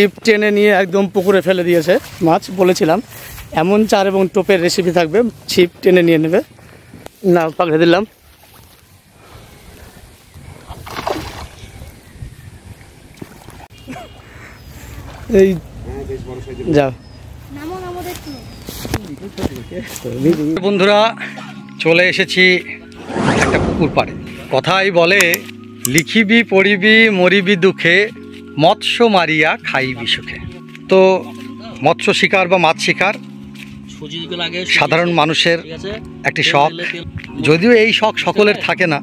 ছিপ টেনে নিয়ে একদম পুকুরে ফেলে দিয়েছে মাছ। বলেছিলাম এমন চার এবং টোপের রেসিপি থাকবে, ছিপ টেনে নিয়ে নেবে। না পাকড়ে দিলাম। এই যাও বন্ধুরা, চলে এসেছি একটা পুকুর পাড়ে। কথাই বলে লিখিবি পড়িবি মরিবি দুঃখে, মৎস্য মারিয়া খাইবি সুখে। তো মৎস্য শিকার বা মাছ শিকার সাধারণ মানুষের একটি শখ। যদিও এই শখ সকলের থাকে না,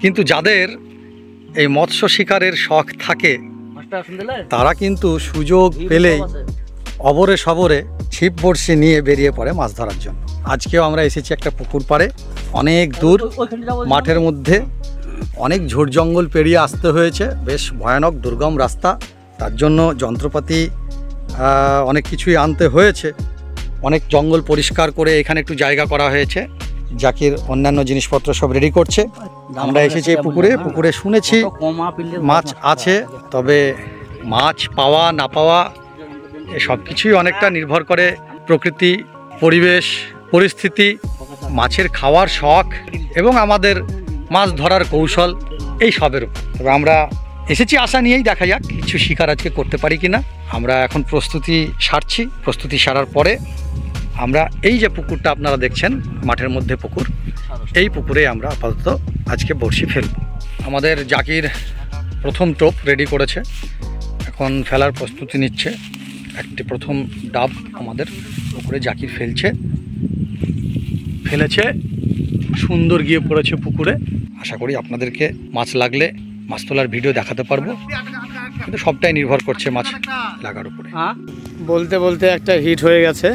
কিন্তু যাদের এই মৎস্য শিকারের শখ থাকে তারা কিন্তু সুযোগ পেলেই অবরে সবরে ছিপ বড়শি নিয়ে বেরিয়ে পড়ে মাছ ধরার জন্য। আজকেও আমরা এসেছি একটা পুকুর পাড়ে, অনেক দূর মাঠের মধ্যে, অনেক ঝোড় জঙ্গল পেরিয়ে আসতে হয়েছে, বেশ ভয়ানক দুর্গম রাস্তা। তার জন্য যন্ত্রপাতি অনেক কিছুই আনতে হয়েছে। অনেক জঙ্গল পরিষ্কার করে এখানে একটু জায়গা করা হয়েছে। জাকির অন্যান্য জিনিসপত্র সব রেডি করছে। আমরা এসেছি পুকুরে শুনেছি মাছ আছে, তবে মাছ পাওয়া না পাওয়া সব কিছুই অনেকটা নির্ভর করে প্রকৃতি, পরিবেশ, পরিস্থিতি, মাছের খাওয়ার শখ এবং আমাদের মাছ ধরার কৌশল, এই সবের উপর। তবে আমরা এসেছি আশা নিয়েই, দেখা যাক কিছু শিকার আজকে করতে পারি কিনা। আমরা এখন প্রস্তুতি সারছি। প্রস্তুতি সারার পরে আমরা এই যে পুকুরটা আপনারা দেখছেন, মাঠের মধ্যে পুকুর, এই পুকুরে আমরা আপাতত আজকে বড়শি ফেলব। আমাদের জাকির প্রথম টোপ রেডি করেছে, এখন ফেলার প্রস্তুতি নিচ্ছে। একটি প্রথম ডাব আমাদের পুকুরে জাকির ফেলেছে, সুন্দর গিয়ে পড়েছে পুকুরে। আশা করি আপনাদেরকে মাছ লাগলে মাছ তোলার ভিডিও দেখাতে পারবো, কিন্তু সবটাই নির্ভর করছে মাছ লাগার উপরে। বলতে বলতে একটা হিট হয়ে গেছে,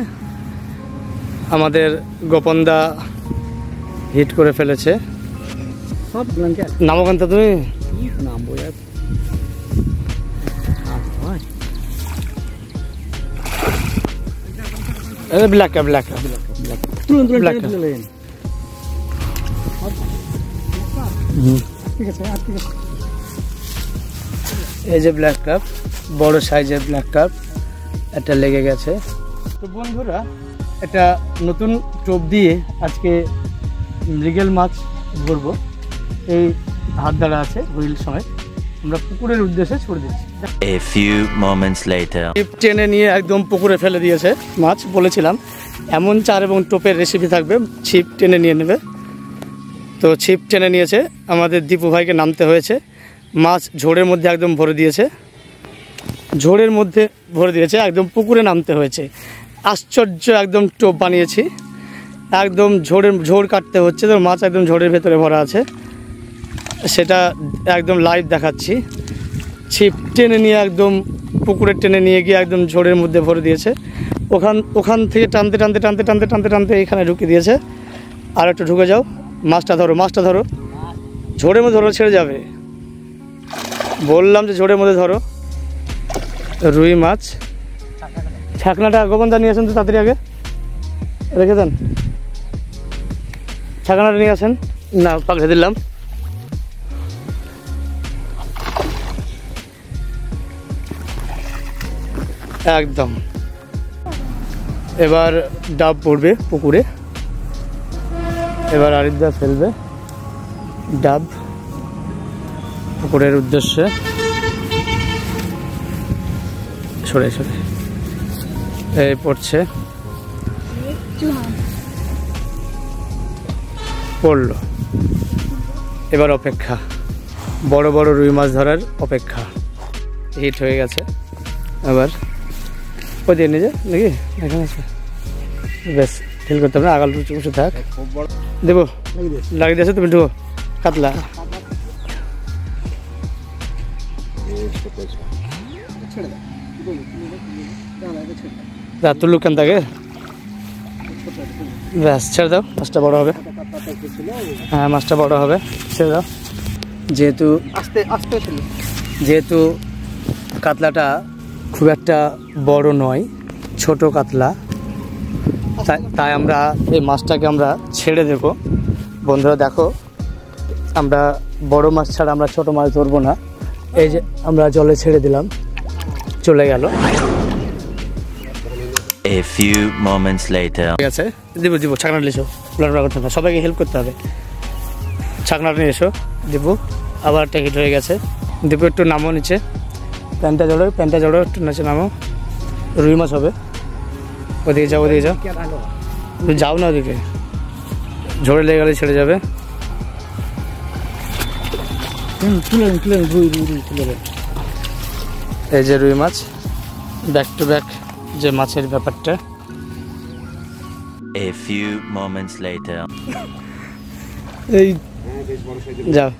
আমাদের গোপনদা হিট করে ফেলেছে। নামো কেন তুমি? নামবো black cup, black cup, black cup. এই যে ব্ল্যাক কাপ, বড় সাইজের ব্ল্যাক কাপ একটা লেগে গেছে। তো বন্ধুরা, একটা নতুন টোপ দিয়ে আজকে মৃগেল মাছ ধরবো। এই হাত দ্বারা আছে হুইল সময় আমরা পুকুরের উদ্দেশ্যে ছড়ে দিচ্ছি। A few moments later, ছিপ টেনে নিয়ে একদম পুকুরে ফেলে দিয়েছে মাছ। বলেছিলাম এমন চার এবং টোপের রেসিপি থাকবে, ছিপ টেনে নিয়ে নেবে। তো ছিপ টেনে নিয়েছে, আমাদের দীপু ভাইকে নামতে হয়েছে। মাছ ঝোড়ের মধ্যে একদম ভরে দিয়েছে, একদম পুকুরে নামতে হয়েছে। আশ্চর্য একদম টোপ বানিয়েছি, একদম ঝোড় কাটতে হচ্ছে। তো মাছ একদম ঝোড়ের ভেতরে ভরা আছে, সেটা একদম লাইভ দেখাচ্ছি। ছিপ টেনে নিয়ে একদম পুকুরে টেনে নিয়ে গিয়ে একদম ঝোড়ের মধ্যে ভরে দিয়েছে। ওখান থেকে টানতে এখানে ঢুকিয়ে দিয়েছে। আর একটু ঢুকে যাও, মাছটা ধরো, ঝোড়ের মধ্যে ধরো, ছেড়ে যাবে। বললাম যে ঝোড়ের মধ্যে ধরো। রুই মাছ, ছাকনাটা গোপনদা নিয়ে আসেন তো, তাড়াতাড়ি আগে রেখে দেন। ছাকনাটা নিয়ে আসেন। না পাকড়ে দিলাম। একদম। এবার ডাব পড়বে পুকুরে, এবার আরিফদা ফেলবে ডাব পুকুরের উদ্দেশ্যে। সরে এই পড়ছে, পড়লো। এবার অপেক্ষা, বড় বড় রুই মাছ ধরার অপেক্ষা। হিট হয়ে গেছে। এবার ওই দিয়ে নিজে নাকি এখানে আছে, বেশ ফিল করতে হবে না, আগাল বসে থাক। দেবো লাগিয়ে দিয়েছে, তুমি ঢুকো। কাতলা তুলু কেন থাকে, ব্যাস ছেড়ে দাও। মাছটা বড় হবে, হ্যাঁ মাছটা বড় হবে, ছেড়ে দাও। যেহেতু কাতলাটা খুব একটা বড় নয়, ছোট কাতলা, তাই আমরা এই মাছটাকে আমরা ছেড়ে দেব। বন্ধুরা দেখো, আমরা বড় মাছ ছাড়া আমরা ছোট মাছ ধরবো না। এই যে আমরা জলে ছেড়ে দিলাম, চলে গেল। A few moments later. ঠিক আছে, দিব ছাকনা নিয়ে এসো, লড়াই করতে হবে, সবাইকে হেল্প করতে হবে। ছাকনাটা নিয়ে এসো, দিব আবার ট্যাকেট হয়ে গেছে। দিব একটু নামো নিচে, প্যান্টটা জড়ো একটু নিচে নামো। রুই মাছ হবে, ওদিকে যাও যাও না, ওদিকে ঝড়ে লেগে গেলে ছেড়ে যাবে। তুলে রুই তুলে। এই যে রুই মাছ, ব্যাক টু ব্যাক যে মাছের ব্যাপারটা। A few moments later. এই যাও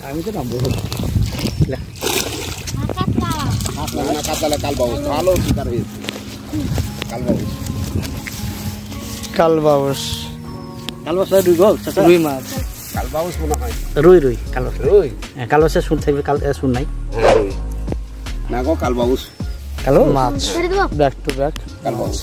আমি তো নামবো। কালবাউস রুই মাছ, রুই কালবাউসের সুর থাকবে, সুর নাই। কালবাউস কালো মাছ ব্যাক টু ব্যাক কালবাউস।